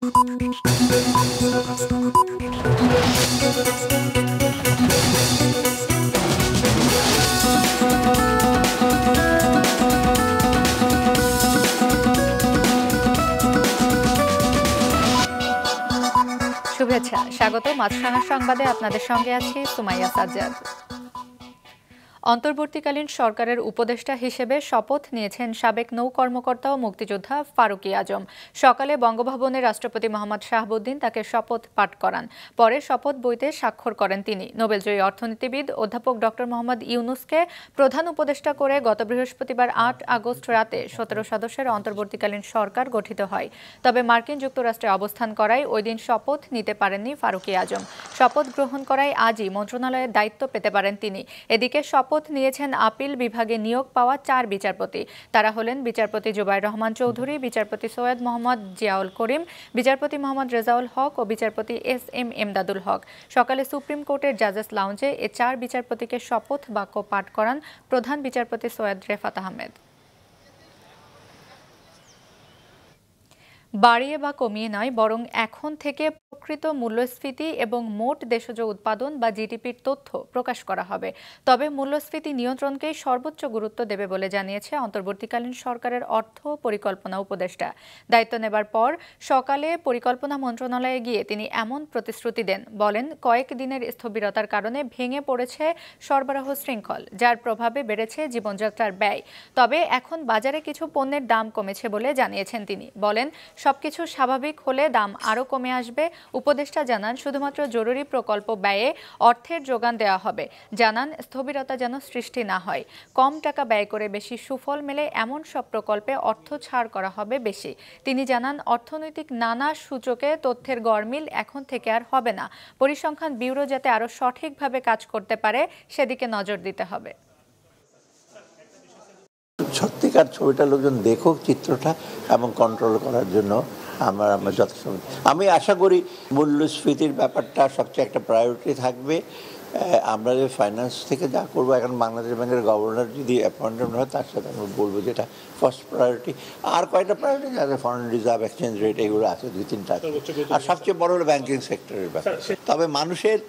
শুভেচ্ছা, স্বাগত মাছরাঙা সংবাদে। আপনাদের সঙ্গে আছি সুমাইয়া সাজ্জাদ। অন্তর্বর্তীকালীন সরকারের উপদেষ্টা হিসেবে শপথ নিয়েছেন সাবেক নৌ কর্মকর্তা ও মুক্তিযোদ্ধা ফারুকী আজম। সকালে বঙ্গভবনে রাষ্ট্রপতি মোহাম্মদ শাহাবুদ্দিন তাকে শপথ পাঠ করান। পরে শপথ বইতে স্বাক্ষর করেন তিনি। নোবেলজয়ী অর্থনীতিবিদ অধ্যাপক ডক্টর মোহাম্মদ ইউনুসকে প্রধান উপদেষ্টা করে গত বৃহস্পতিবার ৮ আগস্ট রাতে ১৭ সদস্যের অন্তর্বর্তীকালীন সরকার গঠিত হয়। তবে মার্কিন যুক্তরাষ্ট্রে অবস্থান করায় ওই দিন শপথ নিতে পারেননি ফারুকী আজম। শপথ গ্রহণ করায় আজই মন্ত্রণালয়ের দায়িত্ব পেতে পারেন তিনি। এদিকে শপথ নিয়েছেন আপিল বিভাগে নিয়োগ পাওয়া ৪ বিচারপতি। তারা হলেন বিচারপতি জুবায়ের রহমান চৌধুরী, বিচারপতি সৈয়দ মোহাম্মদ জিয়াউল করিম, বিচারপতি মোহাম্মদ রেজাউল হক ও বিচারপতি এস.এম. এমদাদুল হক। সকালে সুপ্রিম কোর্টের জাজেস লাউঞ্জে এ ৪ বিচারপতিকে শপথ বাক্য পাঠ করান প্রধান বিচারপতি সৈয়দ রেফাত আহমেদ। বাড়িয়ে বা কমিয়ে নয়, বরং এখন থেকে প্রকৃত মূল্যস্ফীতি এবং মোট দেশজ উৎপাদন বা জিডিপির তথ্য প্রকাশ করা হবে। তবে মূল্যস্ফীতি নিয়ন্ত্রণকেই সর্বোচ্চ গুরুত্ব দেবে বলে জানিয়েছে অন্তর্বর্তীকালীন সরকারের অর্থ পরিকল্পনা উপদেষ্টা। দায়িত্ব নেবার পর সকালে পরিকল্পনা মন্ত্রণালয়ে গিয়ে তিনি এমন প্রতিশ্রুতি দেন। বলেন, কয়েক দিনের স্থবিরতার কারণে ভেঙে পড়েছে সরবরাহ শৃঙ্খল, যার প্রভাবে বেড়েছে জীবনযাত্রার ব্যয়। তবে এখন বাজারে কিছু পণ্যের দাম কমেছে বলে জানিয়েছেন তিনি। বলেন, সবকিছু স্বাভাবিক হলে দাম আরও কমে আসবে। উপদেষ্টা জানান, শুধুমাত্র জরুরি প্রকল্প ব্যয়ে অর্থের যোগান দেওয়া হবে। জানান, স্থবিরতা যেন সৃষ্টি না হয়। কম টাকা ব্যয় করে বেশি সুফল মেলে এমন সব প্রকল্পে অর্থ ছাড় করা হবে বেশি। তিনি জানান, অর্থনৈতিক নানা সূচকে তথ্যের গরমিল এখন থেকে আর হবে না। পরিসংখ্যান ব্যুরো যাতে আরও সঠিকভাবে কাজ করতে পারে সেদিকে নজর দিতে হবে। সত্যিকার ছবিটা লোকজন দেখুক, চিত্রটা, এবং কন্ট্রোল করার জন্য আমরা যথেষ্ট। আমি আশা করি মূল্যস্ফীতির ব্যাপারটা সবচেয়ে একটা প্রায়োরিটি থাকবে। আমরা যে ফাইন্যান্স থেকে যা করবো, এখন বাংলাদেশ ব্যাংকের গভর্নর যদি অ্যাপয়েন্টমেন্ট হয় তার সাথে আমি বলবো যেটা ফার্স্ট প্রায়োরিটি। আর কয়েকটা প্রায়োরিটি আছে, ফরেন রিজার্ভ, এক্সচেঞ্জ রেট, এগুলো আছে 2-3টা। আর সবচেয়ে বড় হলো ব্যাংকিং সেক্টরের ব্যাপার। তবে মানুষের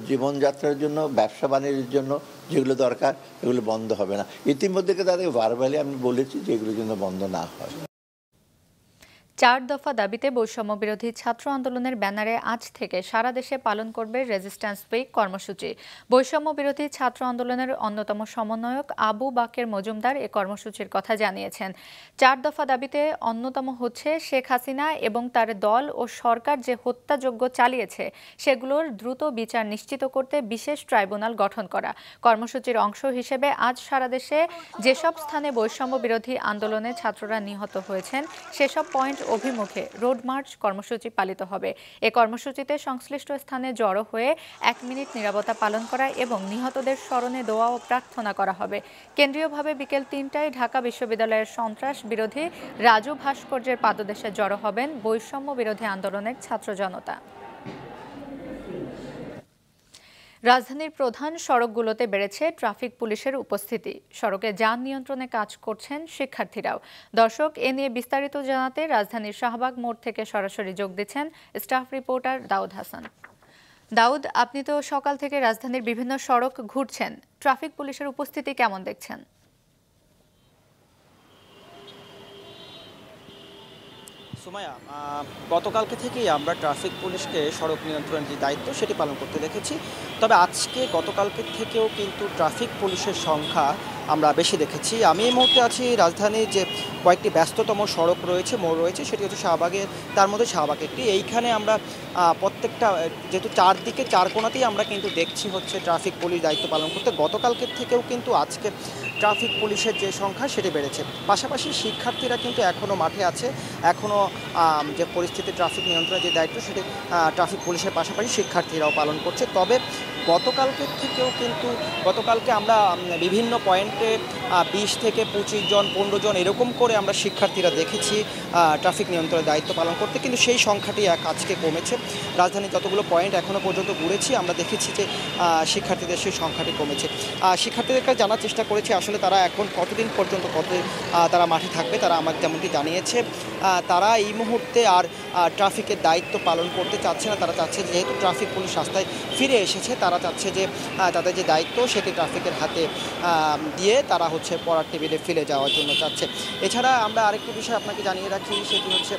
জীবনযাত্রার জন্য, ব্যবসা বাণিজ্যের জন্য যেগুলো দরকার এগুলো বন্ধ হবে না। ইতিমধ্যে তাদের ভার্বালি আমি বলেছি যে এগুলোর জন্য বন্ধ না হয়। ৪ দফা দাবিতে বৈষম্য বিরোধী ছাত্র আন্দোলনের ব্যানারে আজ থেকে সারা দেশে পালন করবে রেজিস্ট্যান্স উইক কর্মসূচি। বৈষম্য বিরোধী ছাত্র আন্দোলনের অন্যতম সমন্বয়ক আবু বাকের মজুমদার এ কর্মসূচির কথা জানিয়েছেন। ৪ দফা দাবিতে অন্যতম হচ্ছে শেখ হাসিনা এবং তার দল ও সরকার যে হত্যাযজ্ঞ চালিয়েছে সেগুলোর দ্রুত বিচার নিশ্চিত করতে বিশেষ ট্রাইব্যুনাল গঠন করা। কর্মসূচির অংশ হিসেবে আজ সারা দেশে যেসব স্থানে বৈষম্য বিরোধী আন্দোলনে ছাত্ররা নিহত হয়েছেন সেসব পয়েন্ট অভিমুখে রোড মার্চ কর্মসূচি পালিত হবে। এ কর্মসূচিতে সংশ্লিষ্ট স্থানে জড়ো হয়ে ১ মিনিট নীরবতা পালন করা এবং নিহতদের স্মরণে দোয়া ও প্রার্থনা করা হবে। কেন্দ্রীয়ভাবে বিকেল ৩টায় ঢাকা বিশ্ববিদ্যালয়ের সন্ত্রাস বিরোধী রাজু ভাস্কর্যের পাদদেশে জড়ো হবেন বৈষম্য বিরোধী আন্দোলনের ছাত্র জনতা। রাজধানীর প্রধান সড়কগুলোতে বেড়েছে ট্রাফিক পুলিশের উপস্থিতি। সড়কে যান নিয়ন্ত্রণে কাজ করছেন শিক্ষার্থীরাও। দর্শক, এ নিয়ে বিস্তারিত জানাতে রাজধানীর শাহবাগ মোড় থেকে সরাসরি যোগ দিচ্ছেন স্টাফ রিপোর্টার দাউদ হাসান। দাউদ, আপনি তো সকাল থেকে রাজধানীর বিভিন্ন সড়ক ঘুরছেন, ট্রাফিক পুলিশের উপস্থিতি কেমন দেখছেন? সুমাইয়া, গতকালকে থেকেই আমরা ট্রাফিক পুলিশকে সড়ক নিয়ন্ত্রণের যে দায়িত্ব সেটি পালন করতে দেখেছি। তবে আজকে গতকালকে থেকেও কিন্তু ট্রাফিক পুলিশের সংখ্যা আমরা বেশি দেখেছি। আমি এই মুহূর্তে আছি রাজধানীর যে কয়েকটি ব্যস্ততম সড়ক রয়েছে, মোড় রয়েছে, সেটি হচ্ছে শাহবাগের, তার মধ্যে শাহবাগ একটি। এইখানে আমরা প্রত্যেকটা, যেহেতু চারদিকে চার কোণাতেই আমরা কিন্তু দেখছি হচ্ছে ট্রাফিক পুলিশ দায়িত্ব পালন করতে। গতকালকের থেকেও কিন্তু আজকে ট্রাফিক পুলিশের যে সংখ্যা সেটি বেড়েছে। পাশাপাশি শিক্ষার্থীরা কিন্তু এখনও মাঠে আছে, এখনও যে পরিস্থিতি ট্রাফিক নিয়ন্ত্রণের যে দায়িত্ব সেটি ট্রাফিক পুলিশের পাশাপাশি শিক্ষার্থীরাও পালন করছে। তবে গতকালকের থেকেও কিন্তু গতকালকে আমরা বিভিন্ন পয়েন্টে 20 থেকে 25 জন, 15 জন এরকম করে আমরা শিক্ষার্থীরা দেখেছি ট্রাফিক নিয়ন্ত্রণের দায়িত্ব পালন করতে, কিন্তু সেই সংখ্যাটি আজকে কমেছে। রাজধানীর যতগুলো পয়েন্ট এখনও পর্যন্ত ঘুরেছি, আমরা দেখেছি যে শিক্ষার্থীদের সেই সংখ্যাটি কমেছে। শিক্ষার্থীদের কাছে জানার চেষ্টা করেছি আসলে তারা এখন কতদিন পর্যন্ত তারা মাঠে থাকবে। তারা আমাকে যেমনটি জানিয়েছে, তারা এই মুহূর্তে আর ট্রাফিকের দায়িত্ব পালন করতে চাচ্ছে না। তারা চাচ্ছে যেহেতু ট্রাফিক পুলিশ রাস্তায় ফিরে এসেছে, তারা চাচ্ছে যে তাদের যে দায়িত্ব সেটি ট্রাফিকের হাতে দিয়ে তারা হচ্ছে পড়ার টেবিলে ফিরে যাওয়ার জন্য চাচ্ছে। এছাড়া আমরা আরেকটি বিষয় আপনাকে জানিয়ে রাখি, সেটি হচ্ছে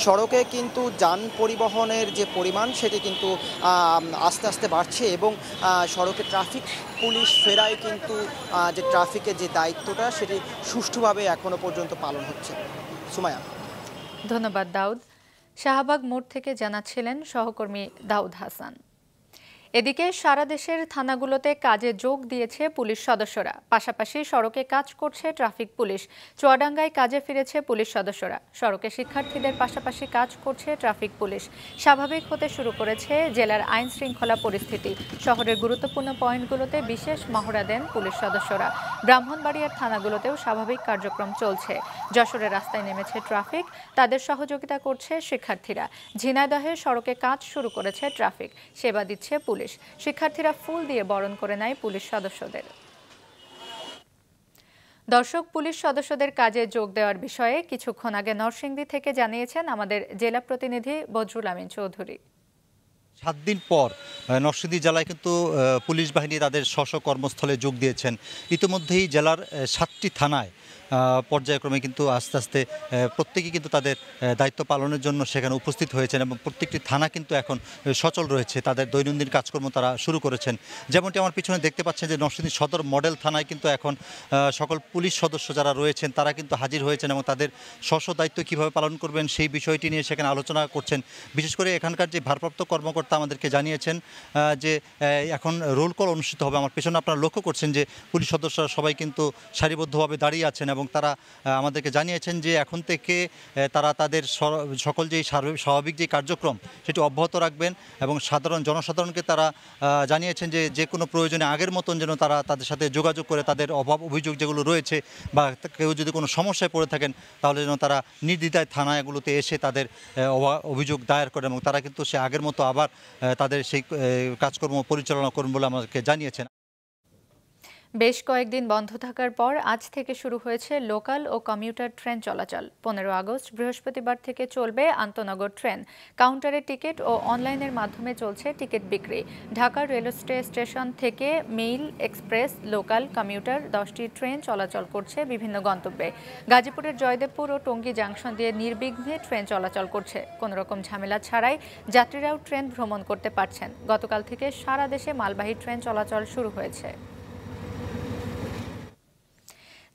সড়কে কিন্তু যান পরিবহনের যে পরিমাণ সেটি কিন্তু আস্তে আস্তে বাড়ছে এবং সড়কে ট্রাফিক পুলিশ ফেরায় কিন্তু যে ট্রাফিকের যে দায়িত্বটা সেটি সুষ্ঠুভাবে এখনো পর্যন্ত পালন হচ্ছে। সুমাইয়া। ধন্যবাদ দাউদ। শাহবাগ মোড় থেকে জানাচ্ছিলেন সহকর্মী দাউদ হাসান। এদিকে সারা দেশের থানাগুলোতে কাজে যোগ দিয়েছে পুলিশ সদস্যরা, পাশাপাশি সড়কে কাজ করছে ট্রাফিক পুলিশ। চুয়াডাঙ্গায় কাজে ফিরেছে পুলিশ সদস্যরা, সড়কে শিক্ষার্থীদের পাশাপাশি কাজ করছে ট্রাফিক পুলিশ। স্বাভাবিক হতে শুরু করেছে জেলার আইন শৃঙ্খলা পরিস্থিতি। শহরের গুরুত্বপূর্ণ পয়েন্টগুলোতে বিশেষ মহড়া দেন পুলিশ সদস্যরা। ব্রাহ্মণবাড়িয়ার থানাগুলোতেও স্বাভাবিক কার্যক্রম চলছে। যশোরের রাস্তায় নেমেছে ট্রাফিক, তাদের সহযোগিতা করছে শিক্ষার্থীরা। ঝিনাইদহে সড়কে কাজ শুরু করেছে ট্রাফিক, সেবা দিচ্ছে পুলিশ। শিক্ষার্থীরা ফুল দিয়ে বরণ করে নেয় পুলিশ সদস্যদের। দর্শক, পুলিশ সদস্যদের কাজে যোগ দেওয়ার বিষয়ে কিছুক্ষণ আগে নরসিংদী থেকে জানিয়েছেন আমাদের জেলা প্রতিনিধি বজরুল আমিন চৌধুরী। 7 দিন পর নরসিংদী জেলায় কিন্তু পুলিশ বাহিনী তাদের স্ব কর্মস্থলে যোগ দিয়েছেন। ইতিমধ্যেই জেলার 7টি থানায় পর্যায়ক্রমে কিন্তু আস্তে আস্তে প্রত্যেকেই কিন্তু তাদের দায়িত্ব পালনের জন্য সেখানে উপস্থিত হয়েছেন এবং প্রত্যেকটি থানা কিন্তু এখন সচল রয়েছে, তাদের দৈনন্দিন কাজকর্ম তারা শুরু করেছেন। যেমনটি আমার পিছনে দেখতে পাচ্ছেন যে নরসিংদী সদর মডেল থানায় কিন্তু এখন সকল পুলিশ সদস্য যারা রয়েছেন তারা কিন্তু হাজির হয়েছেন এবং তাদের স্ব দায়িত্ব কীভাবে পালন করবেন সেই বিষয়টি নিয়ে সেখানে আলোচনা করছেন। বিশেষ করে এখানকার যে ভারপ্রাপ্ত কর্মকর্তা আমাদেরকে জানিয়েছেন যে এখন রোল কল অনুষ্ঠিত হবে। আমার পেছনে আপনারা লক্ষ্য করছেন যে পুলিশ সদস্যরা সবাই কিন্তু সারিবদ্ধভাবে দাঁড়িয়ে আছেন এবং তারা আমাদেরকে জানিয়েছেন যে এখন থেকে তারা তাদের সকল যেই স্বাভাবিক যে কার্যক্রম সেটি অব্যাহত রাখবেন এবং জনসাধারণকে তারা জানিয়েছেন যে যে কোনো প্রয়োজনে আগের মতন যেন তারা তাদের সাথে যোগাযোগ করে তাদের অভাব অভিযোগ যেগুলো রয়েছে বা কেউ যদি কোনো সমস্যায় পড়ে থাকেন তাহলে যেন তারা নির্দ্বিধায় থানাগুলোতে এসে তাদের অভিযোগ দায়ের করে এবং তারা কিন্তু সে আগের মতো আবার তাদের সেই কাজকর্ম পরিচালনা করবেন বলে আমাদেরকে জানিয়েছেন। বেশ কয়েকদিন বন্ধ থাকার পর আজ থেকে শুরু হয়েছে লোকাল ও কমিউটার ট্রেন চলাচল। 15 আগস্ট বৃহস্পতিবার থেকে চলবে আন্তনগর ট্রেন। কাউন্টারে টিকিট ও অনলাইনের মাধ্যমে চলছে টিকিট বিক্রি। ঢাকার রেলওয়ে স্টেশন থেকে মেইল, এক্সপ্রেস, লোকাল, কমিউটার 10টি ট্রেন চলাচল করছে বিভিন্ন গন্তব্যে। গাজীপুরের জয়দেবপুর ও টঙ্গী জাংশন দিয়ে নির্বিঘ্নে ট্রেন চলাচল করছে। কোনো রকম ঝামেলা ছাড়াই যাত্রীরাও ট্রেন ভ্রমণ করতে পারছেন। গতকাল থেকে সারা দেশে মালবাহী ট্রেন চলাচল শুরু হয়েছে।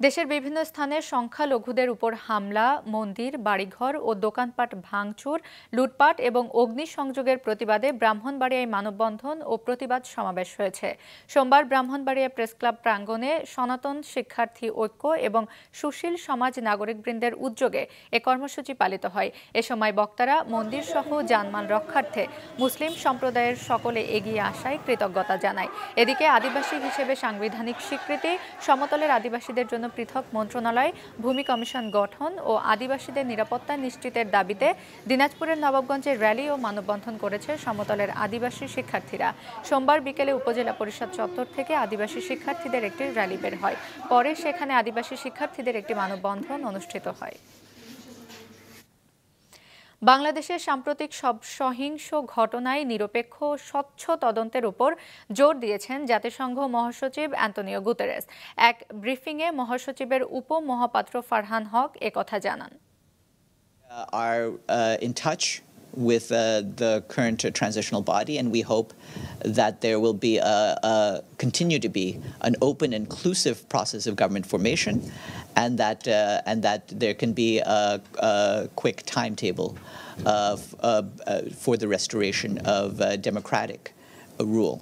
দেশের বিভিন্ন স্থানে সংখ্যালঘুদের উপর হামলা, মন্দির, বাড়িঘর ও দোকানপাট ভাঙচুর, লুটপাট এবং অগ্নিসংযোগের প্রতিবাদে ব্রাহ্মণবাড়িয়ায় মানববন্ধন ও প্রতিবাদ সমাবেশ হয়েছে। সোমবার ব্রাহ্মণবাড়িয়া প্রেসক্লাব প্রাঙ্গণে সনাতন শিক্ষার্থী ঐক্য এবং সুশীল সমাজ নাগরিকবৃন্দের উদ্যোগে এ কর্মসূচি পালিত হয়। এ সময় বক্তারা মন্দিরসহ জানমাল রক্ষার্থে মুসলিম সম্প্রদায়ের সকলে এগিয়ে আসায় কৃতজ্ঞতা জানায়। এদিকে আদিবাসী হিসেবে সাংবিধানিক স্বীকৃতি, সমতলের আদিবাসীদের জন্য পৃথক মন্ত্রণালয়, ভূমি কমিশন গঠন ও আদিবাসীদের নিরাপত্তা নিশ্চিতের দাবিতে দিনাজপুরের নবাবগঞ্জে র্যালি ও মানববন্ধন করেছে সমতলের আদিবাসী শিক্ষার্থীরা। সোমবার বিকেলে উপজেলা পরিষদ চত্বর থেকে আদিবাসী শিক্ষার্থীদের একটি র্যালি বের হয়। পরে সেখানে আদিবাসী শিক্ষার্থীদের একটি মানববন্ধন অনুষ্ঠিত হয়। বাংলাদেশের সাম্প্রতিক সব সহিংস ঘটনায় নিরপেক্ষ স্বচ্ছ তদন্তের উপর জোর দিয়েছেন জাতিসংঘ মহাসচিব অ্যান্টনিও গুতেরেস। এক ব্রিফিংয়ে মহাসচিবের উপমহাপাত্র ফারহান হক একথা জানান। Are in touch with the current transitional body, and we hope that there will be continue to be an open, inclusive process of government formation, and that there can be a quick timetable for the restoration of democratic rule.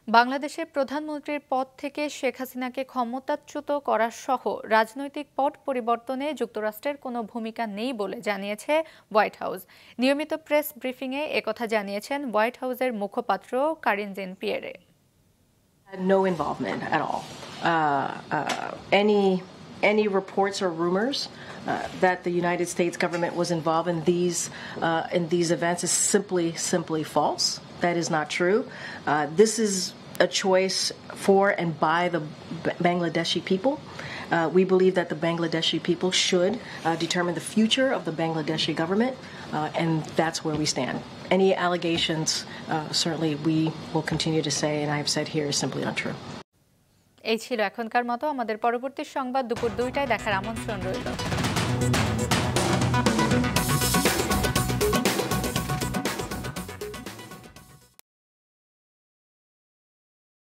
বাংলাদেশের প্রধানমন্ত্রীর পদ থেকে শেখ হাসিনাকে ক্ষমতাচ্যুত করা সহ রাজনৈতিক পট পরিবর্তনে যুক্তরাষ্ট্রের কোনো ভূমিকা নেই বলে জানিয়েছে হোয়াইট হাউস। নিয়মিত প্রেস ব্রিফিংয়ে একথা জানিয়েছেন হোয়াইট হাউসের মুখপাত্র Karine Jean Pierre. No involvement at all. Any reports or rumors that the United States government was involved in these events is simply false. That is not true. This is a choice for and by the Bangladeshi people, We believe that the Bangladeshi people should determine the future of the Bangladeshi government, and that's where we stand. Any allegations, certainly we will continue to say, and I have said here, is simply untrue. এই ছিল এখনকার মতো। আমাদের পরবর্তী সংবাদ দুপুর 2টায় দেখার আমন্ত্রণ রইল।